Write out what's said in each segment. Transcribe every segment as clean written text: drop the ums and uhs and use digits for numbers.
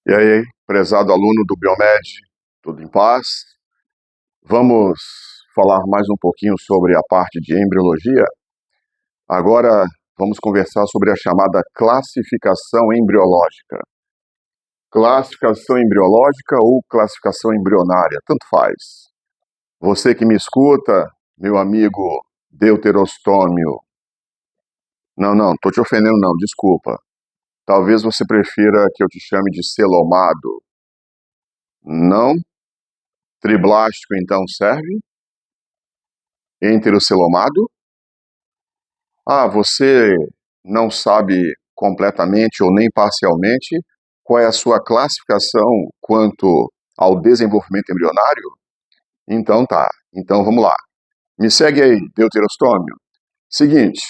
E aí, prezado aluno do Biomed, tudo em paz? Vamos falar mais um pouquinho sobre a parte de embriologia. Agora vamos conversar sobre a chamada classificação embriológica. Classificação embriológica ou classificação embrionária, tanto faz. Você que me escuta, meu amigo deuterostômio. Não, tô te ofendendo não, desculpa. Talvez você prefira que eu te chame de celomado. Não? Triblástico, então, serve? Enterocelomado? Você não sabe completamente ou nem parcialmente qual é a sua classificação quanto ao desenvolvimento embrionário? Então tá, então vamos lá. Me segue aí, deuterostômio. Seguinte,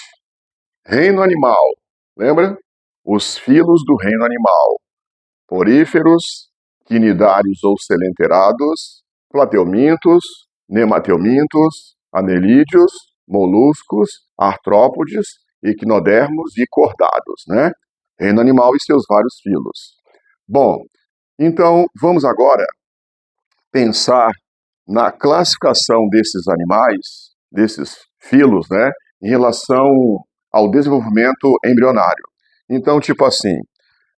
reino animal, lembra? Os filos do reino animal. Poríferos, quinidários ou selenterados, plateumintos, nemateumintos, anelídeos, moluscos, artrópodes, equinodermos e cordados, né? Reino animal e seus vários filos. Bom, então vamos agora pensar na classificação desses animais, desses filos, né, em relação ao desenvolvimento embrionário. Então, tipo assim,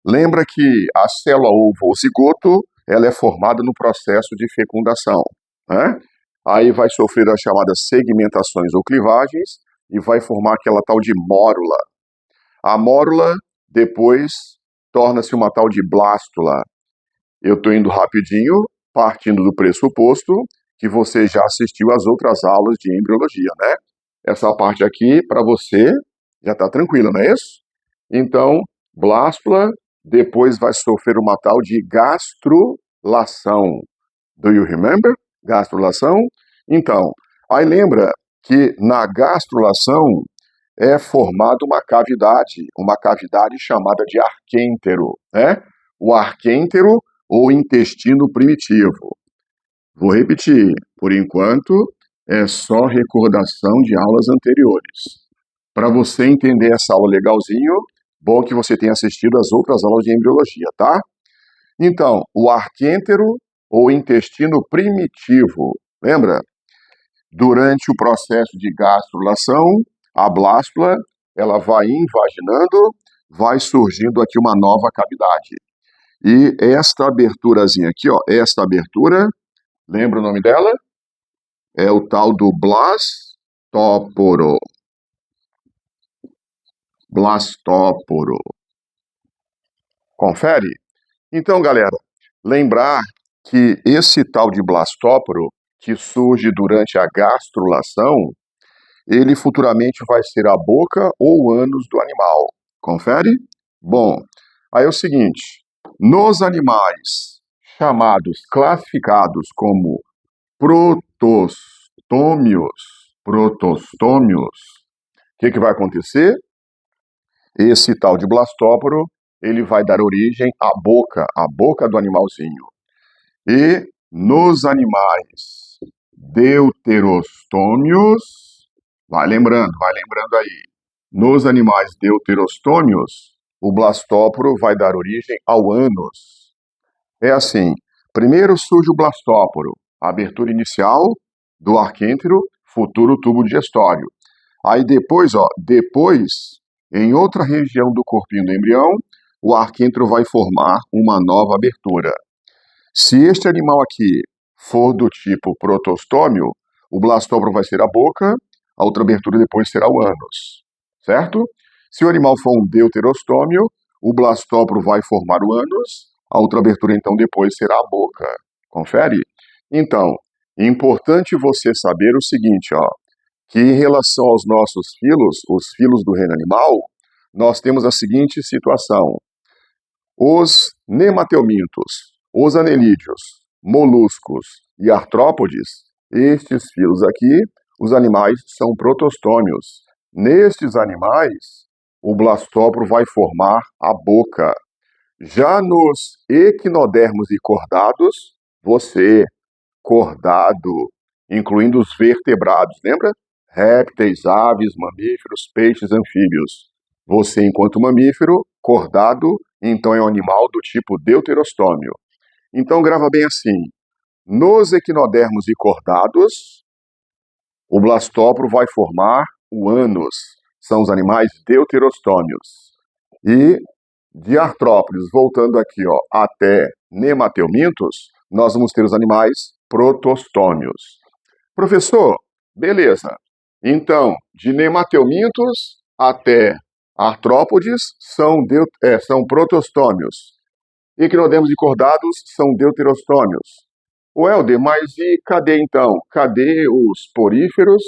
lembra que a célula ovo ou zigoto, ela é formada no processo de fecundação, né? Aí vai sofrer as chamadas segmentações ou clivagens e vai formar aquela tal de mórula. A mórula depois torna-se uma tal de blástula. Eu estou indo rapidinho, partindo do pressuposto que você já assistiu às outras aulas de embriologia, né? Essa parte aqui, para você, já está tranquila, não é isso? Então, blástula, depois vai sofrer uma tal de gastrulação. Do you remember? Gastrulação? Então, aí lembra que na gastrulação é formada uma cavidade chamada de arquêntero, né? O arquêntero ou intestino primitivo. Vou repetir, por enquanto é só recordação de aulas anteriores. Para você entender essa aula legalzinho, bom que você tenha assistido às outras aulas de embriologia, tá? Então, o arquêntero ou intestino primitivo, lembra? Durante o processo de gastrulação, a blástula, ela vai invaginando, vai surgindo aqui uma nova cavidade. E esta aberturazinha aqui, ó, esta abertura, lembra o nome dela? É o tal do blastóporo. Blastóporo. Confere? Então, galera, lembrar que esse tal de blastóporo, que surge durante a gastrulação, ele futuramente vai ser a boca ou o ânus do animal. Confere? Bom, aí é o seguinte, nos animais chamados, classificados como protostômios, o que vai acontecer? Esse tal de blastóporo, ele vai dar origem à boca do animalzinho. E nos animais deuterostômios, vai lembrando aí, nos animais deuterostômios, o blastóporo vai dar origem ao ânus. É assim, primeiro surge o blastóporo, a abertura inicial do arquêntero, futuro tubo digestório. Aí depois, em outra região do corpinho do embrião, o arquêntero vai formar uma nova abertura. Se este animal aqui for do tipo protostômio, o blastóporo vai ser a boca, a outra abertura depois será o ânus, certo? Se o animal for um deuterostômio, o blastóporo vai formar o ânus, a outra abertura então depois será a boca. Confere? Então, é importante você saber o seguinte, ó, que em relação aos nossos filos, os filos do reino animal, nós temos a seguinte situação. Os nemateumintos, os anelídeos, moluscos e artrópodes, estes filos aqui, os animais são protostômios. Nestes animais, o blastóporo vai formar a boca. Já nos equinodermos e cordados, cordado, incluindo os vertebrados, lembra? Répteis, aves, mamíferos, peixes, anfíbios. Você, enquanto mamífero, cordado, então é um animal do tipo deuterostômio. Então grava bem assim, nos equinodermos e cordados, o blastóporo vai formar o ânus, são os animais deuterostômios. E de artrópodes, voltando aqui até nemateumintos, nós vamos ter os animais protostômios. Professor, beleza. Então, de nemateumintos até artrópodes são protostômios. Equinodermos e cordados são deuterostômios. O Helder, mas e cadê então? Cadê os poríferos,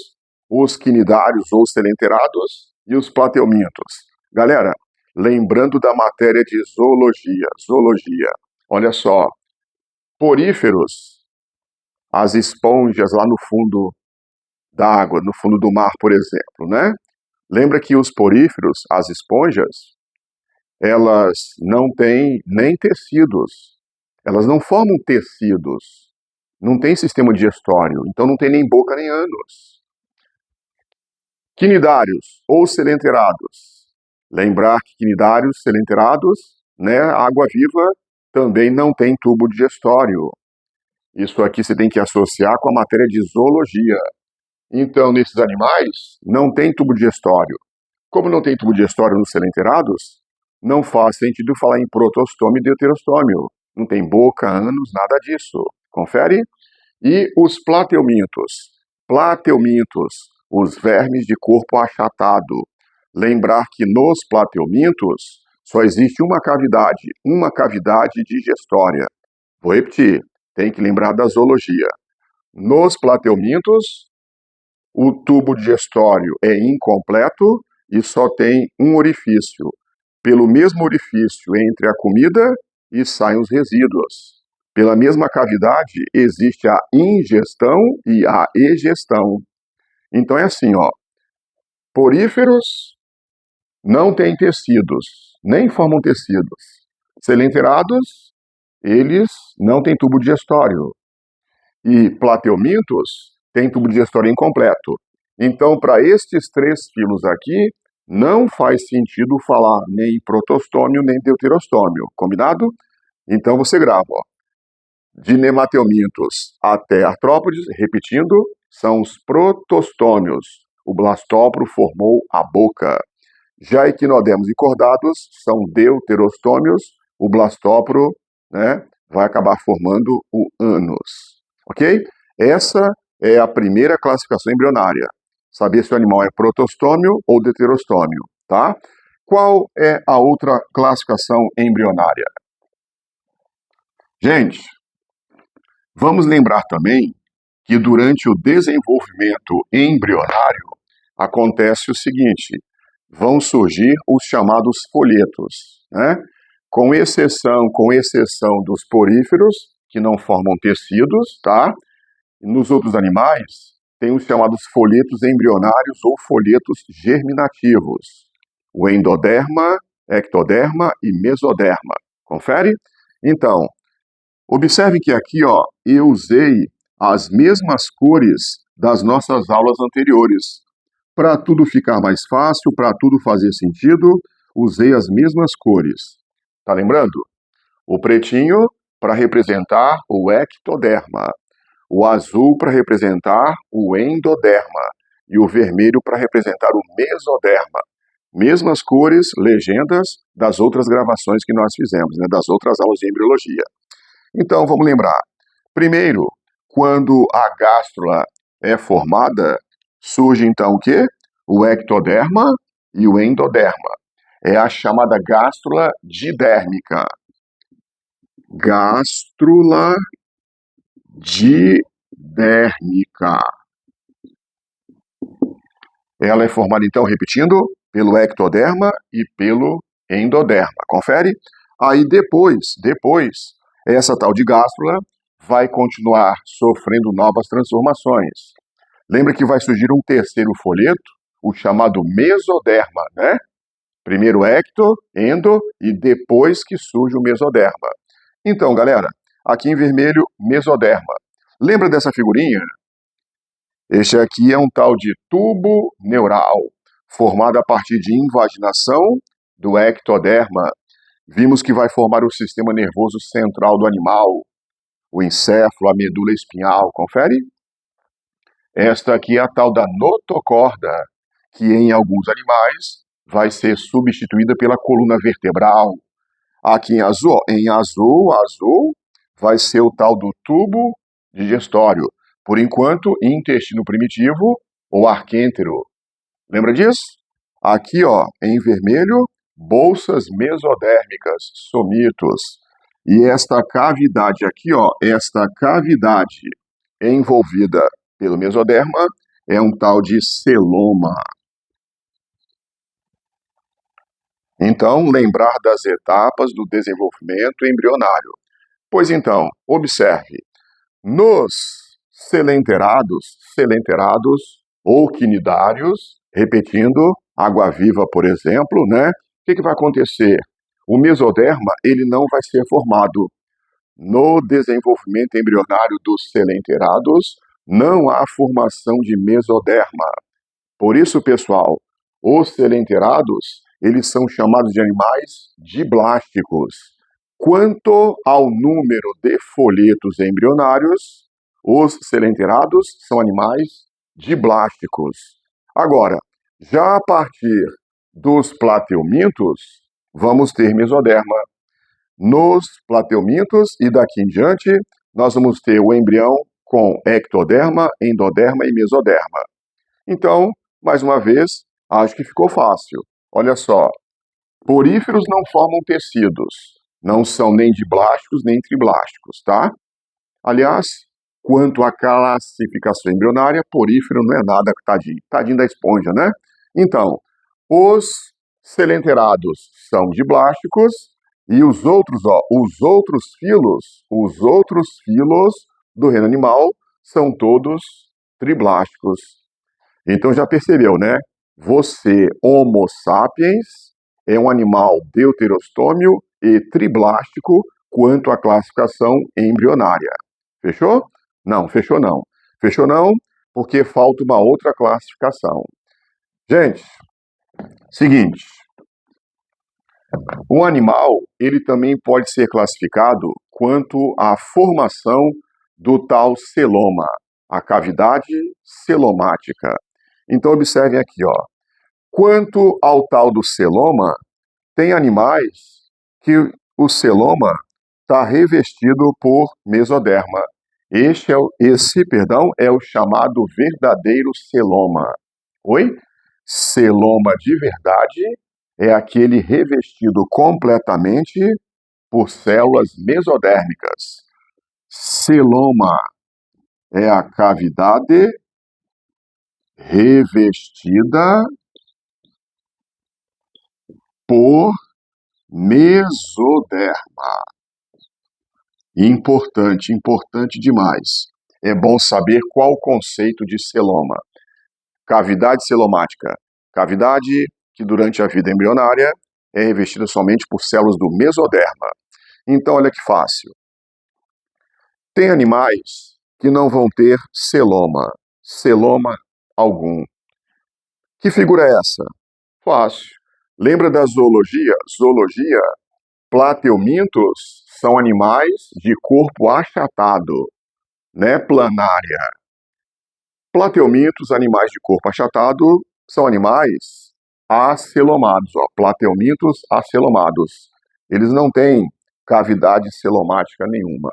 os quinidários ou selenterados e os plateumintos? Galera, lembrando da matéria de zoologia. Olha só, poríferos, as esponjas lá no fundo da água, no fundo do mar, por exemplo, né? Lembra que os poríferos, as esponjas, elas não têm nem tecidos, elas não formam tecidos, não tem sistema digestório, então não tem nem boca nem ânus. Quinidários ou selenterados. Lembrar que quinidários, selenterados, né, água-viva, também não tem tubo digestório. Isso aqui você tem que associar com a matéria de zoologia. Então, nesses animais, não tem tubo digestório. Como não tem tubo digestório nos selenterados, não faz sentido falar em protostômio e deuterostômio. Não tem boca, ânus, nada disso. Confere? E os plateumintos. Plateumintos, os vermes de corpo achatado. Lembrar que nos plateumintos só existe uma cavidade digestória. Vou repetir, tem que lembrar da zoologia. Nos plateumintos, o tubo digestório é incompleto e só tem um orifício. Pelo mesmo orifício entre a comida e saem os resíduos. Pela mesma cavidade existe a ingestão e a egestão. Então é assim, poríferos não têm tecidos, nem formam tecidos. Selenterados, eles não têm tubo digestório. E plateumintos têm tubo digestório incompleto. Então, para estes três filos aqui, não faz sentido falar nem protostômio nem deuterostômio, combinado? Então você grava, de nemateumintos até artrópodes, repetindo, são os protostômios. O blastóporo formou a boca. Já equinodermos e cordados são deuterostômios. O blastóporo, né, vai acabar formando o ânus. Ok? Essa é a primeira classificação embrionária. Saber se o animal é protostômio ou deuterostômio, tá? Qual é a outra classificação embrionária? Gente, vamos lembrar também que durante o desenvolvimento embrionário acontece o seguinte, vão surgir os chamados folhetos, né? Com exceção dos poríferos, que não formam tecidos, tá? Nos outros animais, tem os chamados folhetos embrionários ou folhetos germinativos. O endoderma, ectoderma e mesoderma. Confere? Então, observe que aqui, eu usei as mesmas cores das nossas aulas anteriores. Para tudo ficar mais fácil, para tudo fazer sentido, usei as mesmas cores. Tá lembrando? O pretinho para representar o ectoderma, o azul para representar o endoderma e o vermelho para representar o mesoderma. Mesmas cores, legendas das outras gravações que nós fizemos, né, das outras aulas de embriologia. Então, vamos lembrar. Primeiro, quando a gástrula é formada, surge então o quê? O ectoderma e o endoderma. É a chamada gástrula didérmica. Gástrula didérmica. Ela é formada, então, repetindo, pelo ectoderma e pelo endoderma. Confere? Aí depois, essa tal de gástrula vai continuar sofrendo novas transformações. Lembra que vai surgir um terceiro folheto, o chamado mesoderma, né? Primeiro ecto, endo e depois que surge o mesoderma. Então, galera, aqui em vermelho, mesoderma. Lembra dessa figurinha? Este aqui é um tal de tubo neural, formado a partir de invaginação do ectoderma, vimos que vai formar o sistema nervoso central do animal, o encéfalo, a medula espinhal. Confere? Esta aqui é a tal da notocorda, que em alguns animais vai ser substituída pela coluna vertebral. Aqui em azul, vai ser o tal do tubo digestório. Por enquanto, intestino primitivo ou arquêntero. Lembra disso? Aqui, ó, em vermelho, bolsas mesodérmicas, somitos. E esta cavidade aqui, ó, esta cavidade envolvida pelo mesoderma é um tal de celoma. Então, lembrar das etapas do desenvolvimento embrionário. Pois então, observe, nos selenterados ou quinidários, repetindo, água-viva, por exemplo, né? O que vai acontecer? O mesoderma, ele não vai ser formado. No desenvolvimento embrionário dos selenterados, não há formação de mesoderma. Por isso, pessoal, os selenterados, eles são chamados de animais diblásticos. Quanto ao número de folhetos embrionários, os selenterados são animais diblásticos. Agora, já a partir dos plateumintos, vamos ter mesoderma. Nos plateumintos e daqui em diante, nós vamos ter o embrião com ectoderma, endoderma e mesoderma. Então, mais uma vez, acho que ficou fácil. Olha só, poríferos não formam tecidos, não são nem diblásticos nem triblásticos, tá? Aliás, quanto à classificação embrionária, porífero não é nada, tadinho da esponja, né? Então, os selenterados são diblásticos e os outros filos do reino animal são todos triblásticos. Então já percebeu, né? Você, Homo sapiens, é um animal deuterostômio e triblástico quanto à classificação embrionária. Fechou? Não, fechou não. Fechou não, porque falta uma outra classificação. Gente, seguinte. Um animal, ele também pode ser classificado quanto à formação do tal celoma, a cavidade celomática. Então, observem aqui, ó. Quanto ao tal do celoma, tem animais que o celoma está revestido por mesoderma. Esse é o chamado verdadeiro celoma. Oi? Celoma de verdade é aquele revestido completamente por células mesodérmicas. Celoma é a cavidade revestida por mesoderma. Importante demais. É bom saber qual o conceito de celoma. Cavidade celomática. Cavidade que durante a vida embrionária é revestida somente por células do mesoderma. Então, olha que fácil. Tem animais que não vão ter celoma algum. Que figura é essa? Fácil. Lembra da zoologia? Plateumintos são animais de corpo achatado, né? Planária. Plateumintos, animais de corpo achatado, são animais acelomados, ó, plateumintos acelomados. Eles não têm cavidade celomática nenhuma,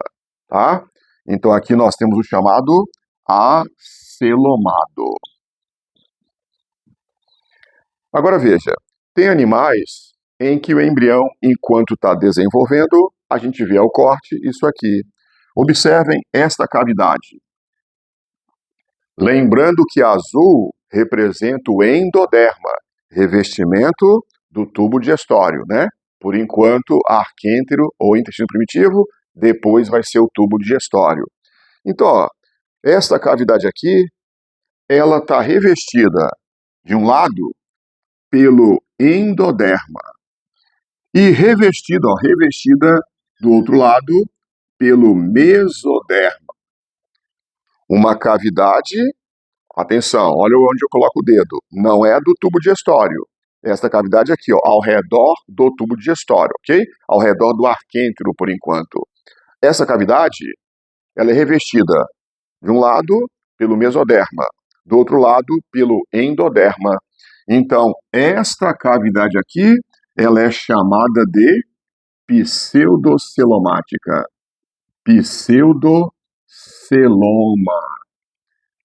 tá? Então aqui nós temos o chamado acelomado. Agora veja, tem animais em que o embrião, enquanto está desenvolvendo, a gente vê ao corte isso aqui. Observem esta cavidade. Lembrando que azul representa o endoderma, revestimento do tubo digestório, né? Por enquanto, arquêntero ou intestino primitivo, depois vai ser o tubo digestório. Então, ó, esta cavidade aqui, ela está revestida, de um lado, pelo endoderma e revestida do outro lado pelo mesoderma. Uma cavidade, atenção, olha onde eu coloco o dedo, não é do tubo digestório, Esta cavidade aqui, ó, ao redor do tubo digestório, ok? Ao redor do arquêntero, por enquanto. Essa cavidade, ela é revestida, de um lado, pelo mesoderma, do outro lado, pelo endoderma. Então, esta cavidade aqui, ela é chamada de pseudocelomática. Pseudoceloma.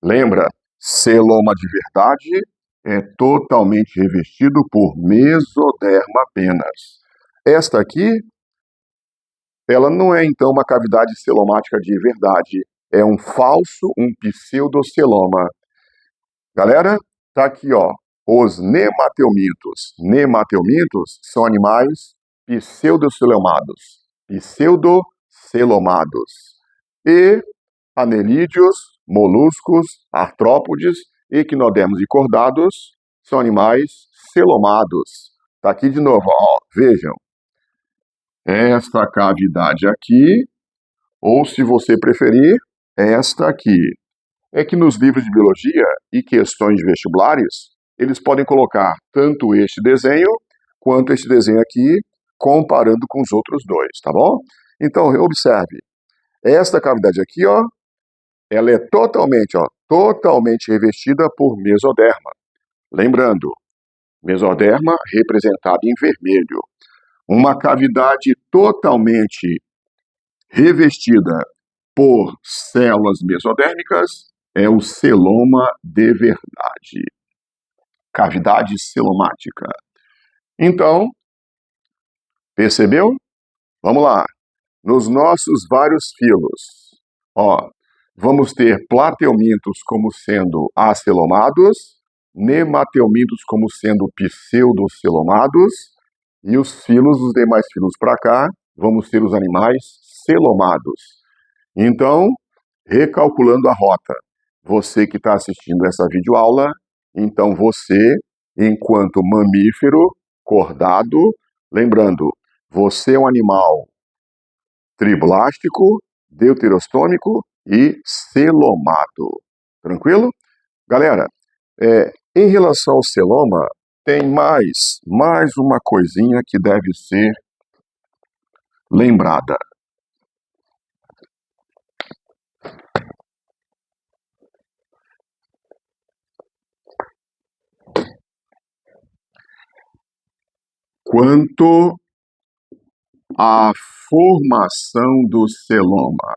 Lembra? Celoma de verdade é totalmente revestido por mesoderma apenas. Esta aqui, ela não é então uma cavidade celomática de verdade, é um falso, um pseudoceloma. Galera, tá aqui, ó, os nemateumintos. Nemateumintos são animais pseudocelomados. Pseudocelomados. E anelídeos, moluscos, artrópodes, equinodermos e cordados são animais celomados. Tá aqui de novo, ó, vejam. Esta cavidade aqui, ou se você preferir, esta aqui. É que nos livros de biologia e questões de vestibulares, eles podem colocar tanto este desenho, quanto este desenho aqui, comparando com os outros dois, tá bom? Então, observe. Esta cavidade aqui, ó, ela é totalmente revestida por mesoderma. Lembrando, mesoderma representado em vermelho. Uma cavidade totalmente revestida por células mesodérmicas é o celoma de verdade. Cavidade celomática. Então, percebeu? Vamos lá. Nos nossos vários filos, ó, vamos ter plateumintos como sendo acelomados, nemateumintos como sendo pseudocelomados, e os demais filos para cá, vamos ter os animais celomados. Então, recalculando a rota, você que está assistindo essa videoaula, então você, enquanto mamífero, cordado, lembrando, você é um animal triblástico, deuterostômico e celomado. Tranquilo? Galera, em relação ao celoma, tem mais uma coisinha que deve ser lembrada. Quanto à formação do celoma,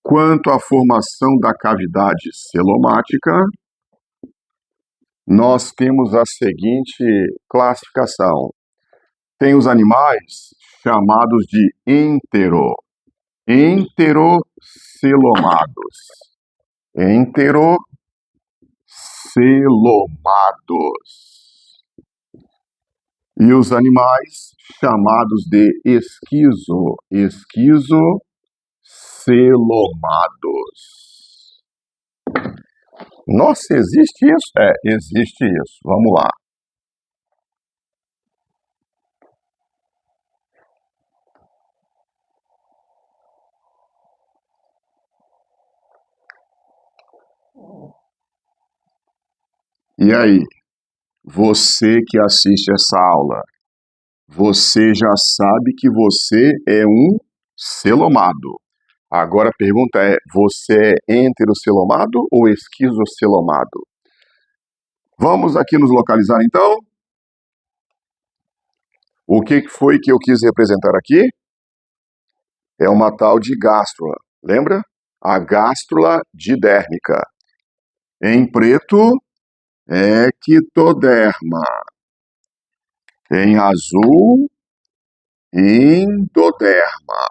quanto à formação da cavidade celomática, nós temos a seguinte classificação. Tem os animais chamados de enterocelomados. E os animais chamados de esquizocelomados. Nossa, existe isso? Existe isso. Vamos lá. E aí, você que assiste essa aula, você já sabe que você é um celomado. Agora a pergunta é, você é enterocelomado ou esquizocelomado? Vamos aqui nos localizar então? O que foi que eu quis representar aqui? É uma tal de gástrula, lembra? A gástrula didérmica. Em preto, ectoderma. Em azul, endoderma.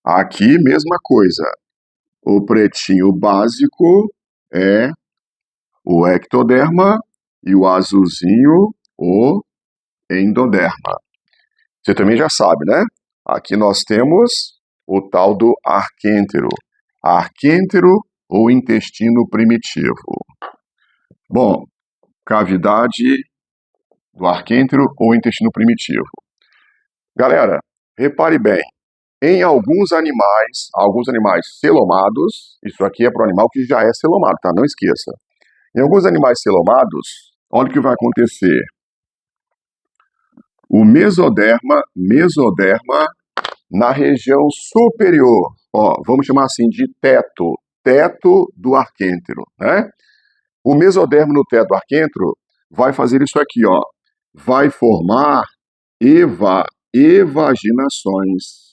Aqui, mesma coisa. O pretinho básico é o ectoderma e o azulzinho, o endoderma. Você também já sabe, né? Aqui nós temos o tal do arquêntero. Arquêntero ou intestino primitivo. Bom, cavidade do arquêntero ou intestino primitivo. Galera, repare bem, em alguns animais celomados, isso aqui é para o animal que já é celomado, tá? Não esqueça. Em alguns animais celomados, olha o que vai acontecer. O mesoderma na região superior, ó, vamos chamar assim de teto do arquêntero, né? O mesoderma no teto do arquêntero vai fazer isso aqui, ó, vai formar evaginações.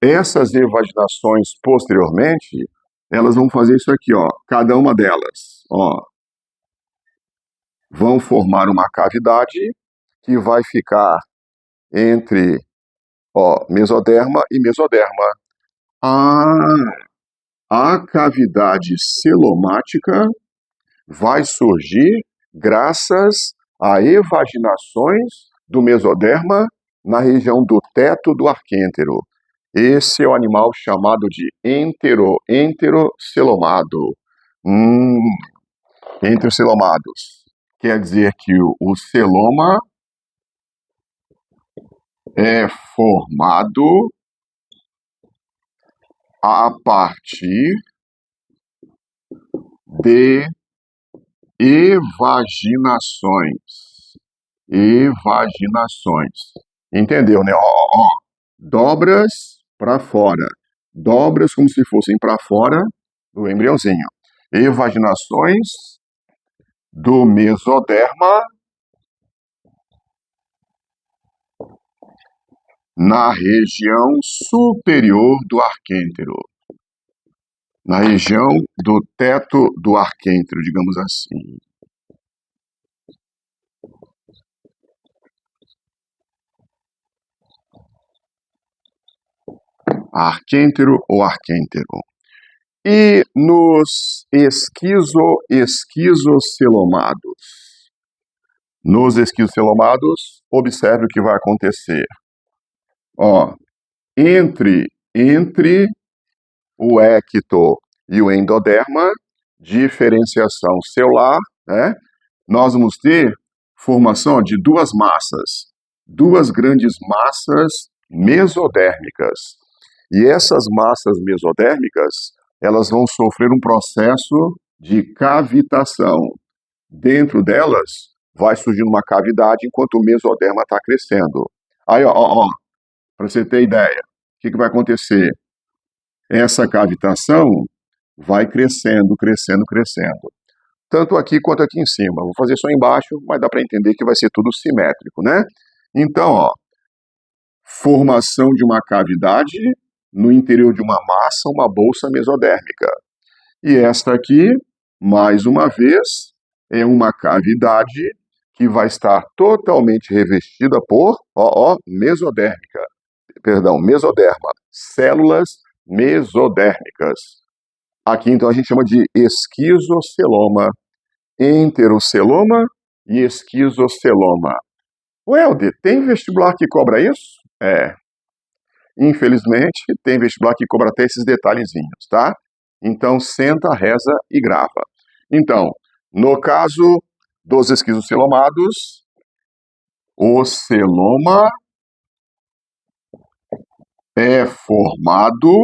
Essas evaginações, posteriormente, elas vão fazer isso aqui, ó, cada uma delas, ó, vão formar uma cavidade que vai ficar entre, ó, mesoderma e mesoderma. A cavidade celomática vai surgir graças a evaginações do mesoderma na região do teto do arquêntero. Esse é o animal chamado de enterocelomado. Enterocelomados. Quer dizer que o celoma é formado a partir de evaginações. Entendeu, né? Ó, dobras para fora. Dobras como se fossem para fora do embriãozinho. Evaginações do mesoderma na região superior do arquêntero. Na região do teto do arquêntero, digamos assim. Arquêntero ou arquêntero. E nos esquizocelomados. Nos esquizocelomados, observe o que vai acontecer. Ó, entre o ecto e o endoderma, diferenciação celular, né? Nós vamos ter formação de duas grandes massas mesodérmicas. E essas massas mesodérmicas, elas vão sofrer um processo de cavitação. Dentro delas, vai surgindo uma cavidade enquanto o mesoderma está crescendo. Aí, ó, para você ter ideia, o que vai acontecer? Essa cavitação vai crescendo. Tanto aqui quanto aqui em cima. Vou fazer só embaixo, mas dá para entender que vai ser tudo simétrico, né? Então, ó, formação de uma cavidade no interior de uma massa, uma bolsa mesodérmica. E esta aqui, mais uma vez, é uma cavidade que vai estar totalmente revestida por, mesoderma, células mesodérmicas. Aqui, então, a gente chama de esquizoceloma, enteroceloma e esquizoceloma. Welder, tem vestibular que cobra isso? É. Infelizmente, tem vestibular que cobra até esses detalhezinhos, tá? Então, senta, reza e grava. Então, no caso dos esquizocelomados, o celoma é formado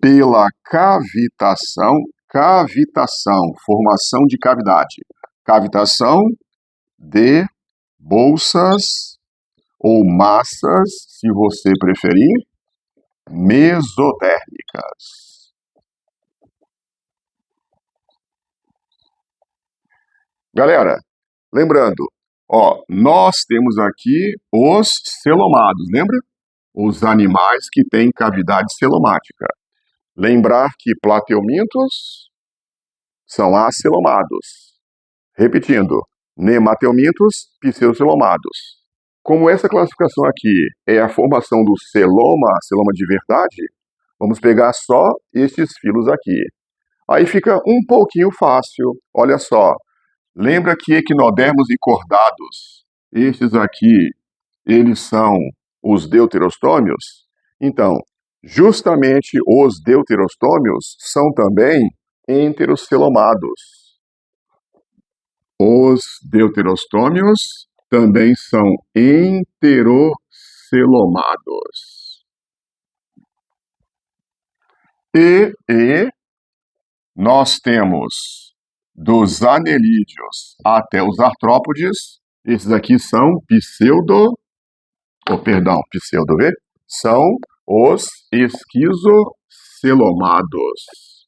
pela cavitação, formação de cavidade. Cavitação de bolsas ou massas, se você preferir, mesodérmicas. Galera, lembrando, ó, nós temos aqui os celomados, lembra? Os animais que têm cavidade celomática. Lembrar que plateumintos são acelomados. Repetindo, nemateumintos, pseudocelomados. Como essa classificação aqui é a formação do celoma de verdade, vamos pegar só estes filos aqui. Aí fica um pouquinho fácil, olha só. Lembra que equinodermos e cordados, estes aqui, eles são os deuterostômios? Então, justamente os deuterostômios são também enterocelomados. Os deuterostômios também são enterocelomados. E nós temos dos anelídeos até os artrópodes, esses aqui são são os esquizocelomados.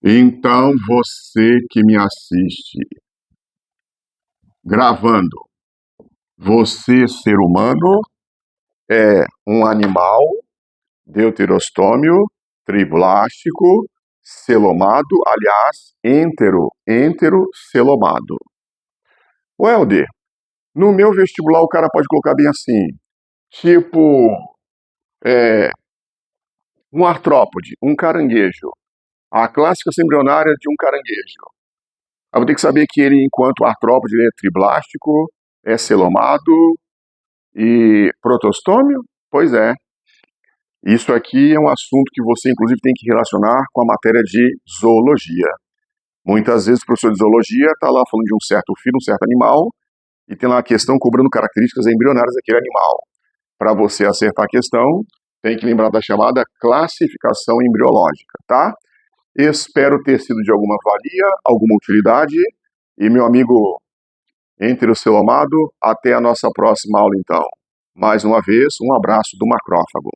Então, você que me assiste gravando, você, ser humano, é um animal deuterostômio, triblástico, celomado, aliás, enterocelomado. Welder, no meu vestibular o cara pode colocar bem assim, tipo, um artrópode, um caranguejo, a classificação embrionária de um caranguejo. Eu vou ter que saber que ele, enquanto artrópode, ele é triblástico, é celomado e protostômio? Pois é. Isso aqui é um assunto que você, inclusive, tem que relacionar com a matéria de zoologia. Muitas vezes o professor de zoologia está lá falando de um certo filo, um certo animal, e tem lá a questão cobrando características embrionárias daquele animal. Para você acertar a questão, tem que lembrar da chamada classificação embriológica, tá? Espero ter sido de alguma valia, alguma utilidade. E, meu amigo enterocelomado, até a nossa próxima aula, então. Mais uma vez, um abraço do macrófago.